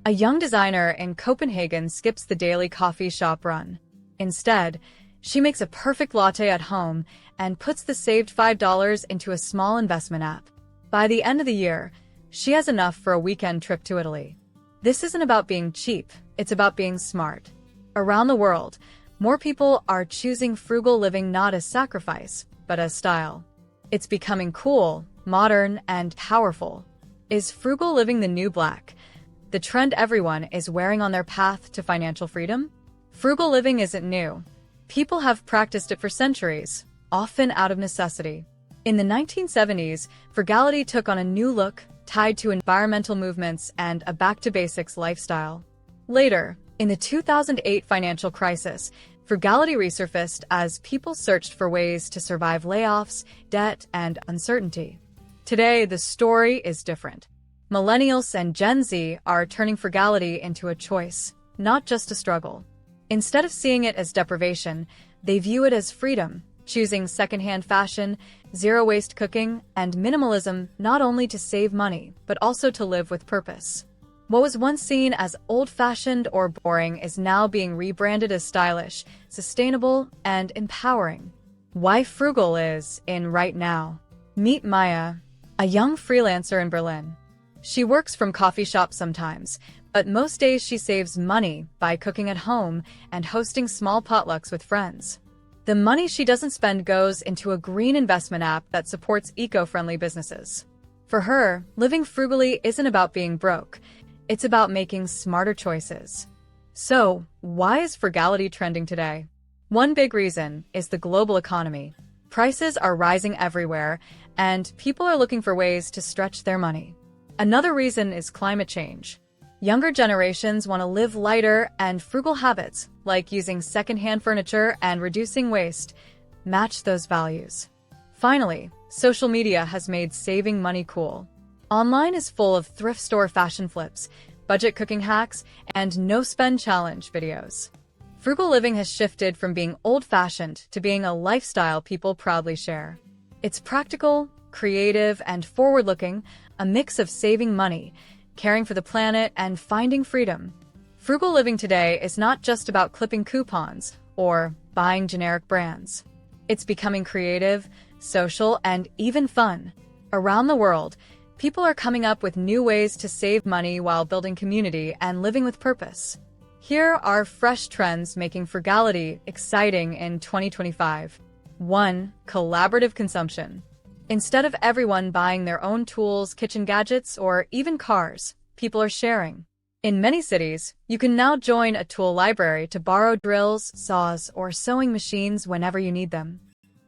A young designer in Copenhagen skips the daily coffee shop run. Instead, she makes a perfect latte at home and puts the saved $5 into a small investment app. By the end of the year, she has enough for a weekend trip to Italy. This isn't about being cheap, it's about being smart. Around the world, more people are choosing frugal living not as sacrifice, but as style. It's becoming cool, modern, and powerful. Is frugal living the new black? The trend everyone is wearing on their path to financial freedom? Frugal living isn't new. People have practiced it for centuries, often out of necessity. In the 1970s, frugality took on a new look, tied to environmental movements and a back-to-basics lifestyle. Later, in the 2008 financial crisis, frugality resurfaced as people searched for ways to survive layoffs, debt, and uncertainty. Today, the story is different. Millennials and Gen Z are turning frugality into a choice, not just a struggle. Instead of seeing it as deprivation, they view it as freedom, choosing secondhand fashion, zero-waste cooking, and minimalism not only to save money, but also to live with purpose. What was once seen as old-fashioned or boring is now being rebranded as stylish, sustainable, and empowering. Why frugal is in right now. Meet Maya, a young freelancer in Berlin. She works from coffee shops sometimes, but most days she saves money by cooking at home and hosting small potlucks with friends. The money she doesn't spend goes into a green investment app that supports eco-friendly businesses. For her, living frugally isn't about being broke. It's about making smarter choices. So, why is frugality trending today? One big reason is the global economy. Prices are rising everywhere, and people are looking for ways to stretch their money. Another reason is climate change. Younger generations want to live lighter, and frugal habits, like using secondhand furniture and reducing waste, match those values. Finally, social media has made saving money cool. Online is full of thrift store fashion flips, budget cooking hacks, and no-spend challenge videos. Frugal living has shifted from being old-fashioned to being a lifestyle people proudly share. It's practical, creative, and forward-looking, a mix of saving money, caring for the planet, and finding freedom. Frugal living today is not just about clipping coupons or buying generic brands. It's becoming creative, social, and even fun. Around the world, people are coming up with new ways to save money while building community and living with purpose. Here are fresh trends making frugality exciting in 2025. 1. Collaborative consumption. Instead of everyone buying their own tools, kitchen gadgets, or even cars, people are sharing. In many cities, you can now join a tool library to borrow drills, saws, or sewing machines whenever you need them.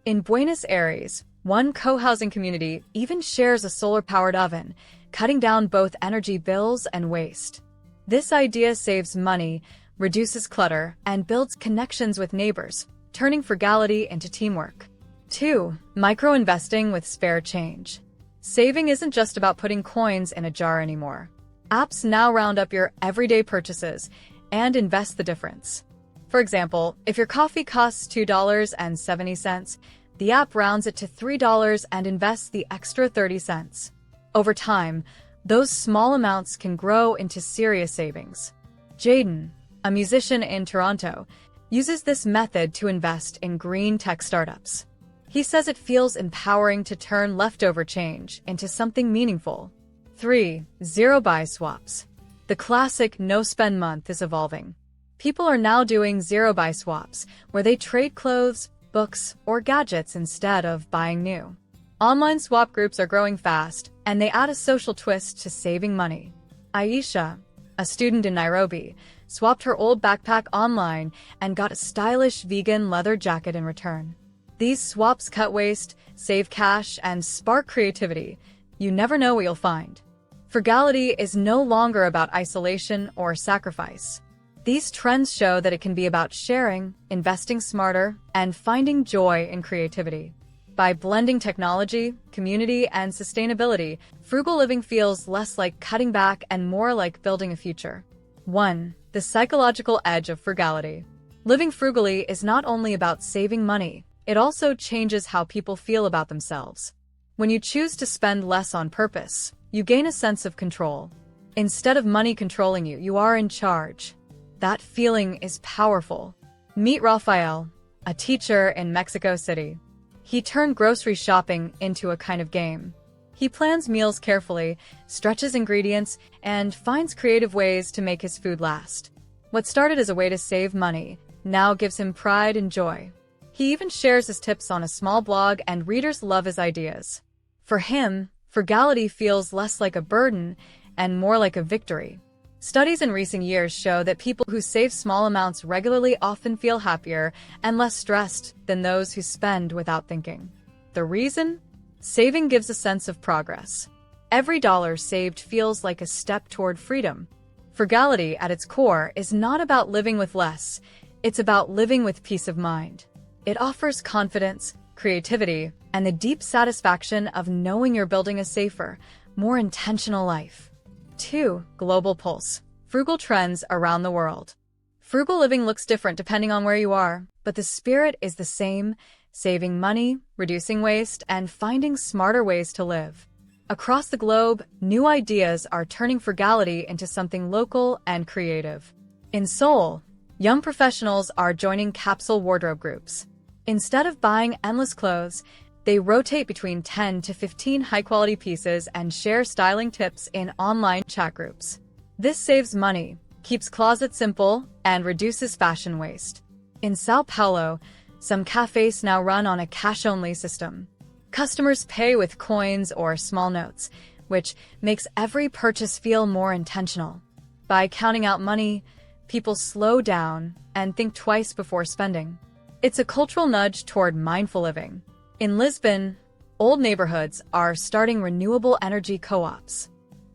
In Buenos Aires, one co-housing community even shares a solar-powered oven, cutting down both energy bills and waste. This idea saves money, reduces clutter, and builds connections with neighbors, turning frugality into teamwork. 2. Micro-investing with spare change. Saving isn't just about putting coins in a jar anymore. Apps now round up your everyday purchases and invest the difference. For example, if your coffee costs $2.70, the app rounds it to $3 and invests the extra 30 cents. Over time, those small amounts can grow into serious savings. Jaden, a musician in Toronto, uses this method to invest in green tech startups. He says it feels empowering to turn leftover change into something meaningful. 3. Zero-buy swaps. The classic no-spend month is evolving. People are now doing zero-buy swaps, where they trade clothes, books, or gadgets instead of buying new. Online swap groups are growing fast, and they add a social twist to saving money. Aisha, a student in Nairobi, swapped her old backpack online and got a stylish vegan leather jacket in return. These swaps cut waste, save cash, and spark creativity. You never know what you'll find. Frugality is no longer about isolation or sacrifice. These trends show that it can be about sharing, investing smarter, and finding joy in creativity. By blending technology, community, and sustainability, frugal living feels less like cutting back and more like building a future. 1. The psychological edge of frugality. Living frugally is not only about saving money, it also changes how people feel about themselves. When you choose to spend less on purpose, you gain a sense of control. Instead of money controlling you, you are in charge. That feeling is powerful. Meet Rafael, a teacher in Mexico City. He turned grocery shopping into a kind of game. He plans meals carefully, stretches ingredients, and finds creative ways to make his food last. What started as a way to save money now gives him pride and joy. He even shares his tips on a small blog, and readers love his ideas. For him, frugality feels less like a burden and more like a victory. Studies in recent years show that people who save small amounts regularly often feel happier and less stressed than those who spend without thinking. The reason? Saving gives a sense of progress. Every dollar saved feels like a step toward freedom. Frugality, at its core, is not about living with less. It's about living with peace of mind. It offers confidence, creativity, and the deep satisfaction of knowing you're building a safer, more intentional life. 2. Global pulse. Frugal trends around the world. Frugal living looks different depending on where you are, but the spirit is the same: saving money, reducing waste, and finding smarter ways to live. Across the globe, new ideas are turning frugality into something local and creative. In Seoul, young professionals are joining capsule wardrobe groups. Instead of buying endless clothes, they rotate between 10 to 15 high-quality pieces and share styling tips in online chat groups. This saves money, keeps closets simple, and reduces fashion waste. In Sao Paulo, some cafes now run on a cash-only system. Customers pay with coins or small notes, which makes every purchase feel more intentional. By counting out money, people slow down and think twice before spending. It's a cultural nudge toward mindful living. In Lisbon, old neighborhoods are starting renewable energy co-ops.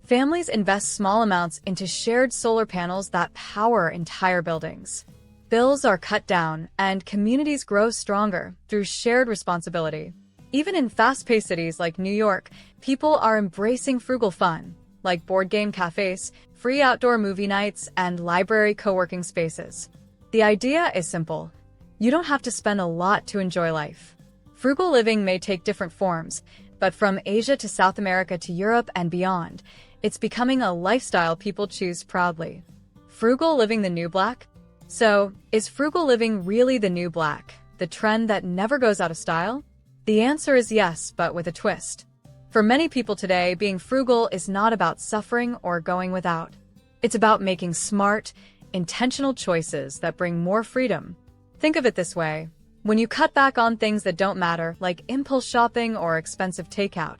Families invest small amounts into shared solar panels that power entire buildings. Bills are cut down, and communities grow stronger through shared responsibility. Even in fast-paced cities like New York, people are embracing frugal fun, like board game cafes, free outdoor movie nights, and library co-working spaces. The idea is simple. You don't have to spend a lot to enjoy life. Frugal living may take different forms, but from Asia to South America to Europe and beyond, it's becoming a lifestyle people choose proudly. Frugal living the new black? So, is frugal living really the new black, the trend that never goes out of style? The answer is yes, but with a twist. For many people today, being frugal is not about suffering or going without. It's about making smart, intentional choices that bring more freedom. Think of it this way. When you cut back on things that don't matter, like impulse shopping or expensive takeout,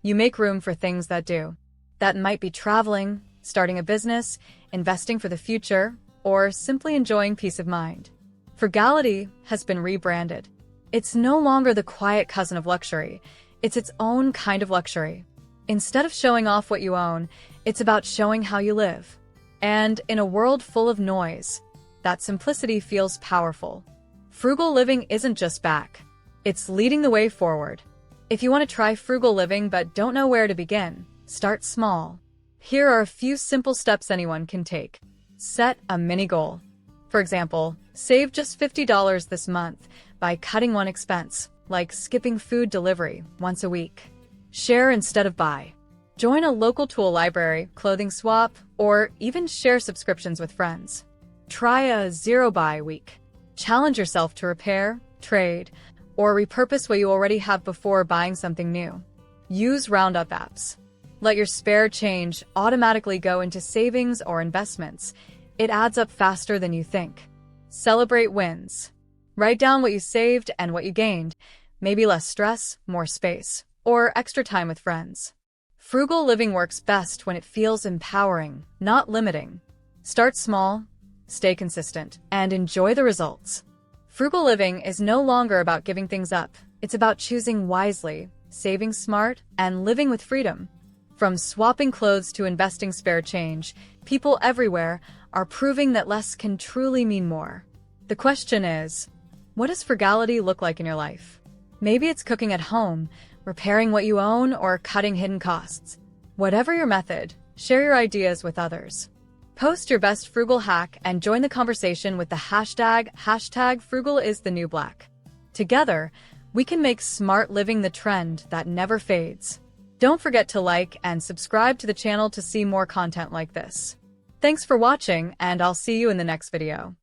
you make room for things that do. That might be traveling, starting a business, investing for the future, or simply enjoying peace of mind. Frugality has been rebranded. It's no longer the quiet cousin of luxury. It's its own kind of luxury. Instead of showing off what you own, it's about showing how you live. And in a world full of noise, that simplicity feels powerful. Frugal living isn't just back. It's leading the way forward. If you want to try frugal living but don't know where to begin, start small. Here are a few simple steps anyone can take. Set a mini goal. For example, save just $50 this month by cutting one expense, like skipping food delivery once a week. Share instead of buy. Join a local tool library, clothing swap, or even share subscriptions with friends. Try a zero-buy week. Challenge yourself to repair, trade, or repurpose what you already have before buying something new. Use roundup apps. Let your spare change automatically go into savings or investments. It adds up faster than you think. Celebrate wins. Write down what you saved and what you gained. Maybe less stress, more space, or extra time with friends. Frugal living works best when it feels empowering, not limiting. Start small, stay consistent, and enjoy the results. Frugal living is no longer about giving things up. It's about choosing wisely, saving smart, and living with freedom. From swapping clothes to investing spare change, people everywhere are proving that less can truly mean more. The question is, what does frugality look like in your life? Maybe it's cooking at home, repairing what you own, or cutting hidden costs. Whatever your method, share your ideas with others. Post your best frugal hack and join the conversation with the hashtag #FrugalIsTheNewBlack. Together, we can make smart living the trend that never fades. Don't forget to like and subscribe to the channel to see more content like this. Thanks for watching, and I'll see you in the next video.